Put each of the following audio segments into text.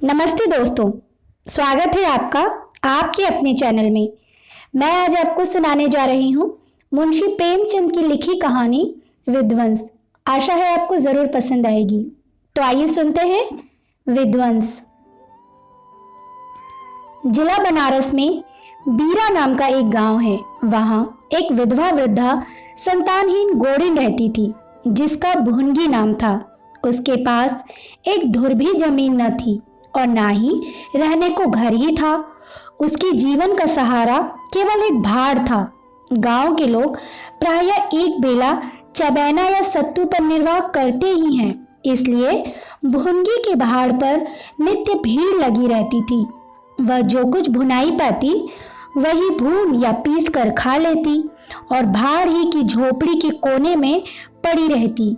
नमस्ते दोस्तों, स्वागत है आपका आपके अपने चैनल में। मैं आज आपको सुनाने जा रही हूँ मुंशी प्रेमचंद की लिखी कहानी विध्वंस। आशा है आपको जरूर पसंद आएगी। तो आइए सुनते हैं विध्वंस। जिला बनारस में बीरा नाम का एक गांव है। वहां एक विधवा वृद्धा संतानहीन गोरिन रहती थी जिसका भुनगी नाम था। उसके पास एक धुर भी जमीन न थी और ना ही रहने को घर ही था। उसकी जीवन का सहारा केवल एक भाड़ था। गांव के लोग प्रायः एक बेला चबैना या सत्तू पर निर्वाह करते ही हैं, इसलिए भुनगी के भाड़ पर नित्य भीड़ लगी रहती थी। वह जो कुछ भुनाई पाती वही भून या पीस कर खा लेती और भाड़ ही की झोपड़ी के कोने में पड़ी रहती।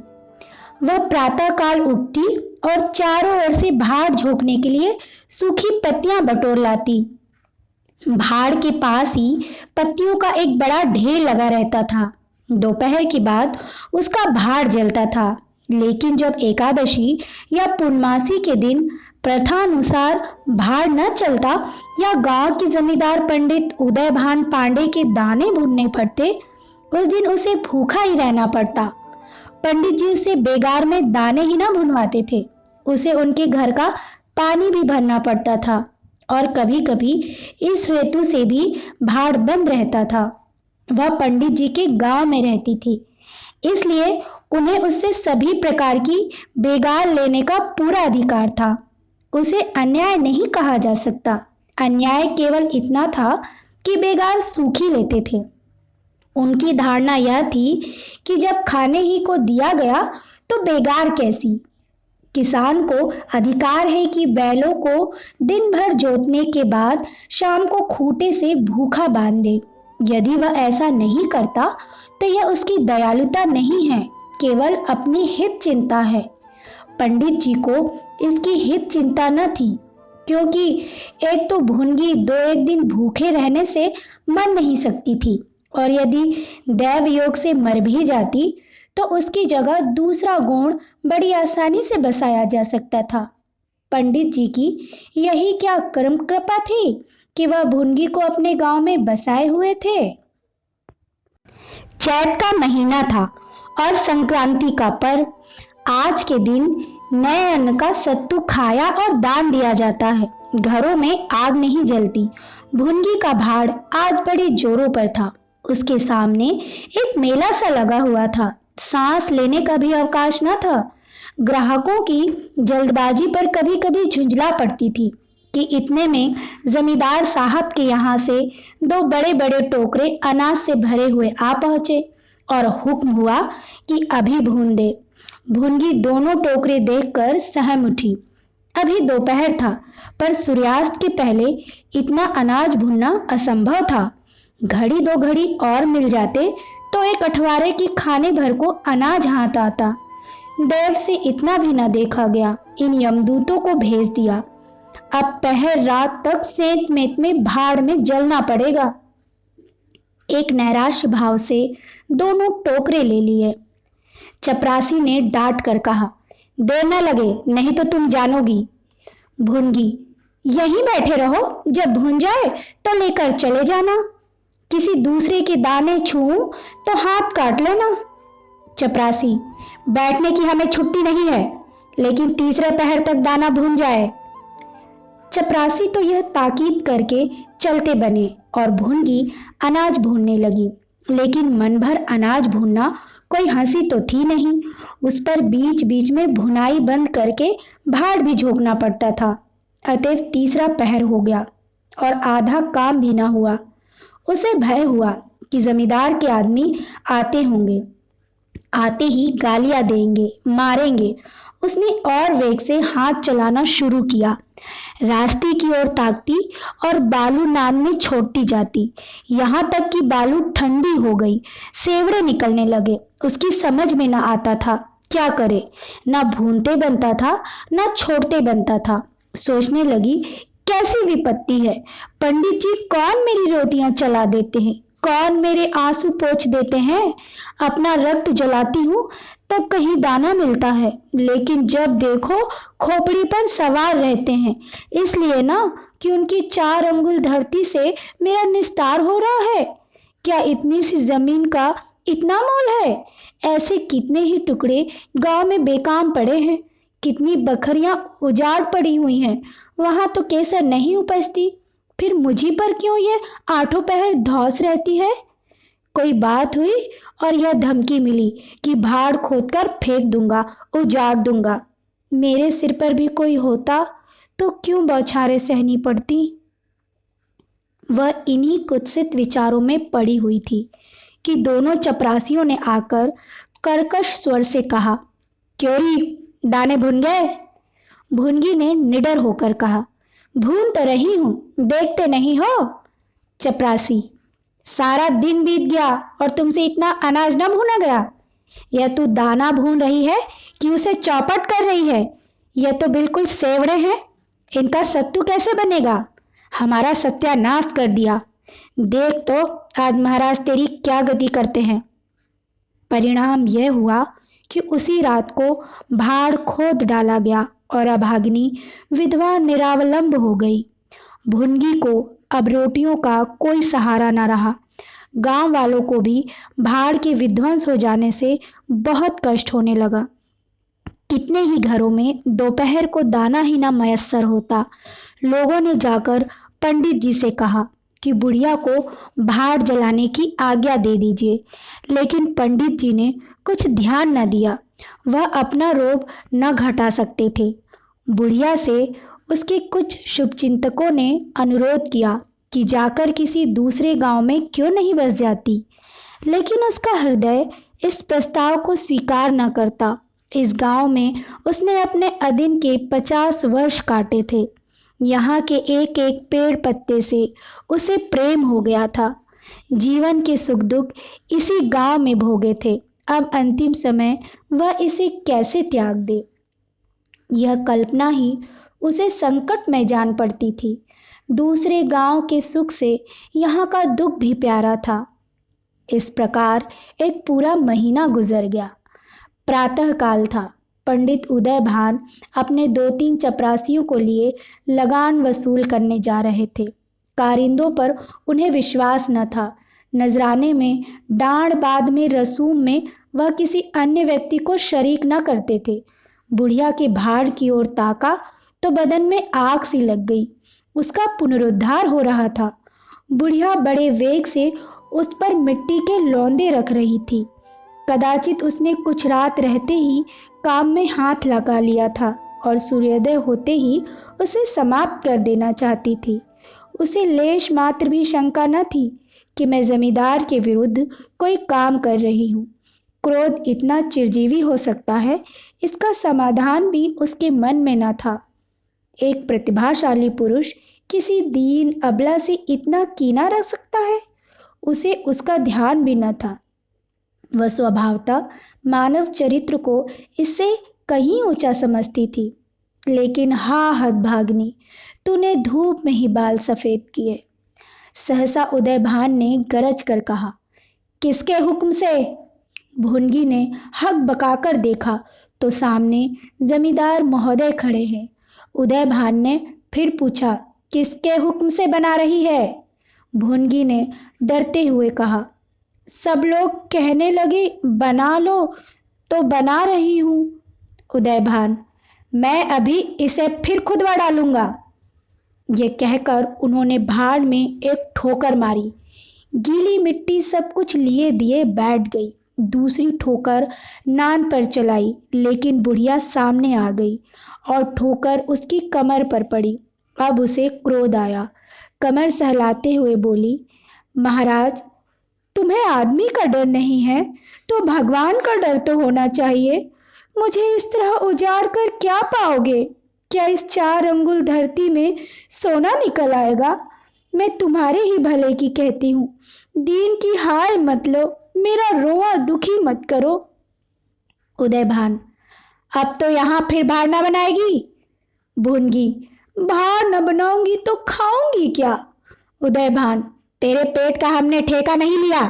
वह प्रातः काल उठती और चारों ओर से भाड़ झोंकने के लिए सूखी पत्तियां बटोर लाती। भाड़ के पास ही पत्तियों का एक बड़ा ढेर लगा रहता था। दोपहर के बाद उसका भाड़ जलता था, लेकिन जब एकादशी या पूर्णमासी के दिन प्रथानुसार भाड़ न चलता या गांव के जमींदार पंडित उदयभान पांडे के दाने भूनने पड़ते, उस दिन उसे भूखा ही रहना पड़ता। पंडित जी उसे बेगार में दाने ही ना भुनवाते थे, उसे उनके घर का पानी भी भरना पड़ता था और कभी कभी इस हेतु से भी भाड़ बंद रहता था। वह पंडित जी के गांव में रहती थी, इसलिए उन्हें उससे सभी प्रकार की बेगार लेने का पूरा अधिकार था। उसे अन्याय नहीं कहा जा सकता। अन्याय केवल इतना था कि बेगार सूखी लेते थे। उनकी धारणा यह थी कि जब खाने ही को दिया गया तो बेगार कैसी। किसान को अधिकार है कि बैलों को दिन भर जोतने के बाद शाम को खूंटे से भूखा बांध दे। यदि वह ऐसा नहीं करता तो यह उसकी दयालुता नहीं है, केवल अपनी हित चिंता है। पंडित जी को इसकी हित चिंता न थी, क्योंकि एक तो भुनगी दो एक दिन भूखे रहने से मर नहीं सकती थी और यदि दैव योग से मर भी जाती तो उसकी जगह दूसरा गुण बड़ी आसानी से बसाया जा सकता था। पंडित जी की यही क्या कर्म कृपा थी कि वह भुनगी को अपने गांव में बसाए हुए थे। चैत का महीना था और संक्रांति का पर्व। आज के दिन नए अन्न का सत्तू खाया और दान दिया जाता है। घरों में आग नहीं जलती। भुनगी का भाड़ आज बड़े जोरों पर था। उसके सामने एक मेला सा लगा हुआ था। सांस लेने का भी अवकाश न था। ग्राहकों की जल्दबाजी पर कभी कभी झुंझला पड़ती थी कि इतने में जमींदार साहब के यहाँ से दो बड़े बड़े टोकरे अनाज से भरे हुए आ पहुंचे और हुक्म हुआ कि अभी भून दे। भुनगी दोनों टोकरे देखकर सहम उठी। अभी दोपहर था, पर सूर्यास्त के पहले इतना अनाज भूनना असंभव था। घड़ी दो घड़ी और मिल जाते तो एक अठवारे के खाने भर को अनाज हाथ आता। देव से इतना भी न देखा गया। इन यमदूतों को भेज दिया। अब पहर रात तक सेंत मेत में भाड़ में जलना पड़ेगा। एक नैराश्य भाव से दोनों टोकरे ले लिए। चपरासी ने डांट कर कहा, देर न लगे नहीं तो तुम जानोगी। भुनगी, यहीं बैठे रहो, जब भुन जाए तो लेकर चले जाना। किसी दूसरे के दाने छूऊं तो हाथ काट लेना। चपरासी, बैठने की हमें छुट्टी नहीं है, लेकिन तीसरे पहर तक दाना भून जाए। चपरासी तो यह ताकीद करके चलते बने और भुनगी अनाज भूनने लगी। लेकिन मन भर अनाज भूनना कोई हंसी तो थी नहीं। उस पर बीच बीच में भुनाई बंद करके भाड़ भी झोंकना पड़ता था। अतएव तीसरा पहर हो गया और आधा काम भी ना हुआ। उसे भय हुआ कि जमींदार के आदमी आते होंगे, आते ही गालियां देंगे, मारेंगे। उसने और वेग से हाथ चलाना शुरू किया। रास्ते की ओर ताकती और बालू नाद में छोड़ती जाती, यहाँ तक कि बालू ठंडी हो गई, सेवड़े निकलने लगे। उसकी समझ में न आता था क्या करे। न भूनते बनता था न छोड़ते बनता था। सोचने लगी, कैसी विपत्ति है। पंडित जी कौन मेरी रोटियां चला देते हैं, कौन मेरे आंसू पोंछ देते हैं। अपना रक्त जलाती हूँ तब कहीं दाना मिलता है, लेकिन जब देखो खोपड़ी पर सवार रहते हैं, इसलिए ना कि उनकी 4 अंगुल धरती से मेरा निस्तार हो रहा है। क्या इतनी सी जमीन का इतना मोल है? ऐसे कितने ही टुकड़े गांव में बेकाम पड़े हैं, कितनी बकरियां उजाड़ पड़ी हुई हैं, वहां तो केसर नहीं उपजती, फिर मुझी पर क्यों ये आठों पहर धौंस रहती है? कोई बात हुई और यह धमकी मिली कि भाड़ खोदकर फेंक दूंगा, उजाड़ दूंगा। मेरे सिर पर भी कोई होता तो क्यों बौछारें सहनी पड़ती। वह इन्हीं कुत्सित विचारों में पड़ी हुई थी कि दोनों चपरासियों ने आकर कर्कश स्वर से कहा, क्योरी, दाने भुन गए? भुनगी ने निडर होकर कहा, भून तो रही हूं, देखते नहीं हो? चपरासी, सारा दिन बीत गया और तुमसे इतना अनाज न भूना गया? यह तू दाना भून रही है कि उसे चौपट कर रही है? यह तो बिल्कुल सेवड़े हैं, इनका सत्तू कैसे बनेगा? हमारा सत्यानाश कर दिया। देख तो आज महाराज तेरी क्या गति करते हैं। परिणाम यह हुआ कि उसी रात को भाड़ खोद डाला गया और अभागिनी विधवा निरावलंब हो गई। भुनगी को अब रोटियों का कोई सहारा न रहा। गांव वालों को भी भाड़ के विध्वंस हो जाने से बहुत कष्ट होने लगा। कितने ही घरों में दोपहर को दाना ही न मयस्सर होता। लोगों ने जाकर पंडित जी से कहा कि बुढ़िया को भाड़ जलाने की आज्ञा दे दीजिए, लेकिन पंडित जी ने कुछ ध्यान न दिया। वह अपना रोब न घटा सकते थे। बुढ़िया से उसके कुछ शुभचिंतकों ने अनुरोध किया कि जाकर किसी दूसरे गांव में क्यों नहीं बस जाती, लेकिन उसका हृदय इस प्रस्ताव को स्वीकार न करता। इस गांव में उसने अपने अदिन के 50 वर्ष काटे थे। यहाँ के एक एक पेड़ पत्ते से उसे प्रेम हो गया था। जीवन के सुख दुख इसी गांव में भोगे थे। अब अंतिम समय वह इसे कैसे त्याग दे, यह कल्पना ही उसे संकट में जान पड़ती थी। दूसरे गांव के सुख से यहाँ का दुख भी प्यारा था। इस प्रकार एक पूरा महीना गुजर गया। प्रातः काल था। पंडित उदय भान अपने 2-3 चपरासियों को लिए लगान वसूल करने जा रहे थे। कारिंदों पर उन्हें विश्वास न था। नजराने में, डांड बाद में, रसूम में वह किसी अन्य व्यक्ति को शरीक न करते थे। बुढ़िया के भाड़ की ओर ताका तो बदन में आग सी लग गई। उसका पुनरुद्धार हो रहा था। बुढ़िया बड़े वेग से उस पर मिट्टी के लौंदे रख रही थी। कदाचित उसने कुछ रात रहते ही काम में हाथ लगा लिया था और सूर्योदय होते ही उसे समाप्त कर देना चाहती थी। उसे लेश मात्र भी शंका न थी कि मैं जमींदार के विरुद्ध कोई काम कर रही हूँ। क्रोध इतना चिरजीवी हो सकता है, इसका समाधान भी उसके मन में न था। एक प्रतिभाशाली पुरुष किसी दीन अबला से इतना कीना रख सकता है? उसे उसका ध्यान भी न था। वह स्वभावतः मानव चरित्र को इससे कहीं ऊंचा समझती थी। लेकिन हा हतभागिनी, तूने धूप में ही बाल सफ़ेद किए। सहसा उदय भान ने गरज कर कहा, किसके हुक्म से? भुनगी ने हक बकाकर देखा तो सामने जमींदार महोदय खड़े हैं। उदय भान ने फिर पूछा, किसके हुक्म से बना रही है? भुनगी ने डरते हुए कहा, सब लोग कहने लगे बना लो तो बना रही हूँ। उदय भान, मैं अभी इसे फिर खुदवा डालूंगा। ये कहकर उन्होंने भाड़ में एक ठोकर मारी। गीली मिट्टी सब कुछ लिए दिए बैठ गई। दूसरी ठोकर नान पर चलाई, लेकिन बुढ़िया सामने आ गई और ठोकर उसकी कमर पर पड़ी। अब उसे क्रोध आया। कमर सहलाते हुए बोली, महाराज, तुम्हें आदमी का डर नहीं है तो भगवान का डर तो होना चाहिए। मुझे इस तरह उजाड़ कर क्या पाओगे? क्या इस 4 अंगुल धरती में सोना निकल आएगा? मैं तुम्हारे ही भले की कहती हूँ। दीन की हार मत लो, मेरा रोआ दुखी मत करो। उदय भान, अब तो यहाँ फिर भाड़ न बनाएगी? भुनगी, भाड़ न बनाऊंगी तो खाऊंगी क्या? उदय भान, तेरे पेट का हमने ठेका नहीं लिया।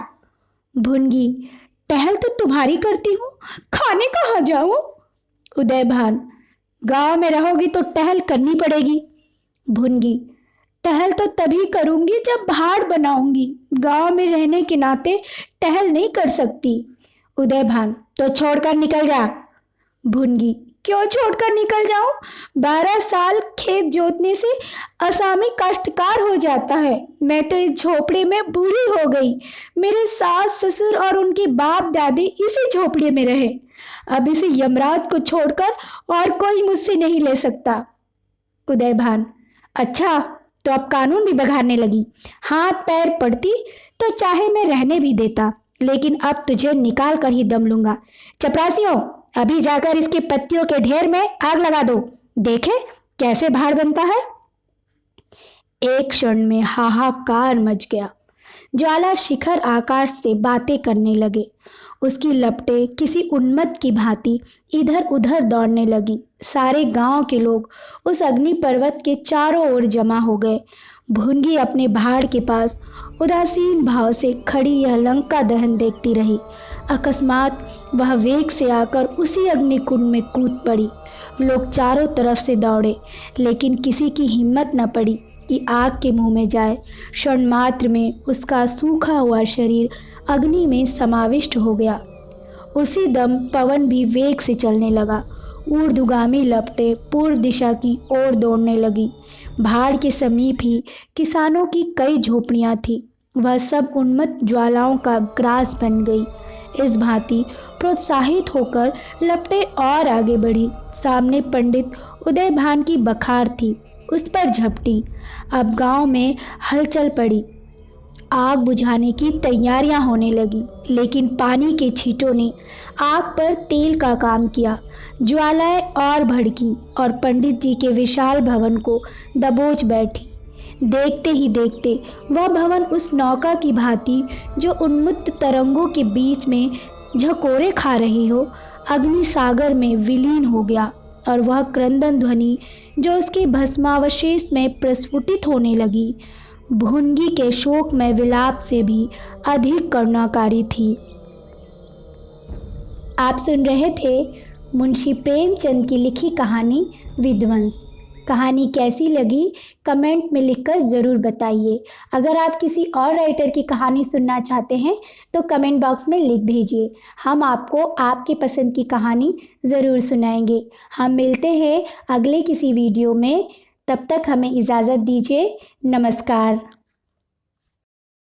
भुनगी, टहल तो तुम्हारी करती हूँ, खाने कहाँ जाऊँ? उदयभान, गांव में रहोगी तो टहल करनी पड़ेगी। भुनगी, टहल तो तभी करूंगी जब भाड़ बनाऊंगी, गांव में रहने के नाते टहल नहीं कर सकती। उदयभान, तो छोड़कर निकल जा। भुनगी, क्यों छोड़कर निकल जाऊं? 12 साल खेत जोतने से असामी काश्तकार हो जाता है। मैं तो इस झोपड़े में बूढ़ी हो गई। मेरे सास ससुर और उनके बाप दादी इसी झोपड़े में रहे। अब इसे यमराज को छोड़कर और कोई मुझसे नहीं ले सकता। उदयभान, अच्छा तो अब कानून भी बघाड़ने लगी। हाथ पैर पड़ती तो चाहे मैं रहने भी देता, लेकिन अब तुझे निकाल कर ही दम लूंगा। चपरासियों, अभी जाकर इसके पत्तियों के ढेर में आग लगा दो, देखे कैसे भाड़ बनता है। एक क्षण में हाहाकार मच गया। ज्वाला शिखर आकाश से बातें करने लगे। उसकी लपटें किसी उन्मत्त की भांति इधर उधर दौड़ने लगी। सारे गांव के लोग उस अग्नि पर्वत के चारों ओर जमा हो गए। भुनगी अपने भाड़ के पास उदासीन भाव से खड़ी यह लंका दहन देखती रही। अकस्मात वह वेग से आकर उसी अग्निकुंड में कूद पड़ी। लोग चारों तरफ से दौड़े, लेकिन किसी की हिम्मत न पड़ी कि आग के मुंह में जाए। क्षण मात्र में उसका सूखा हुआ शरीर अग्नि में समाविष्ट हो गया। उसी दम पवन भी वेग से चलने लगा। ऊर्ध्वगामी लपटें पूर्व दिशा की ओर दौड़ने लगी। भाड़ के समीप ही किसानों की कई झोपड़ियां थीं। वह सब उन्मत्त ज्वालाओं का ग्रास बन गई। इस भांति प्रोत्साहित होकर लपटें और आगे बढ़ी। सामने पंडित उदयभान की बखार थी, उस पर झपटी। अब गांव में हलचल पड़ी। आग बुझाने की तैयारियां होने लगी, लेकिन पानी के छींटों ने आग पर तेल का काम किया। ज्वालाएं और भड़की और पंडित जी के विशाल भवन को दबोच बैठी। देखते ही देखते वह भवन उस नौका की भांति जो उन्मत्त तरंगों के बीच में झकोरे खा रही हो, अग्नि सागर में विलीन हो गया। और वह क्रंदन ध्वनि जो उसके भस्मावशेष में प्रस्फुटित होने लगी, भुनगी के शोकमय विलाप से भी अधिक करुणाकारी थी। आप सुन रहे थे मुंशी प्रेमचंद की लिखी कहानी विध्वंस। कहानी कैसी लगी कमेंट में लिखकर ज़रूर बताइए। अगर आप किसी और राइटर की कहानी सुनना चाहते हैं तो कमेंट बॉक्स में लिख भेजिए। हम आपको आपकी पसंद की कहानी ज़रूर सुनाएंगे। हम मिलते हैं अगले किसी वीडियो में। तब तक हमें इजाज़त दीजिए। नमस्कार।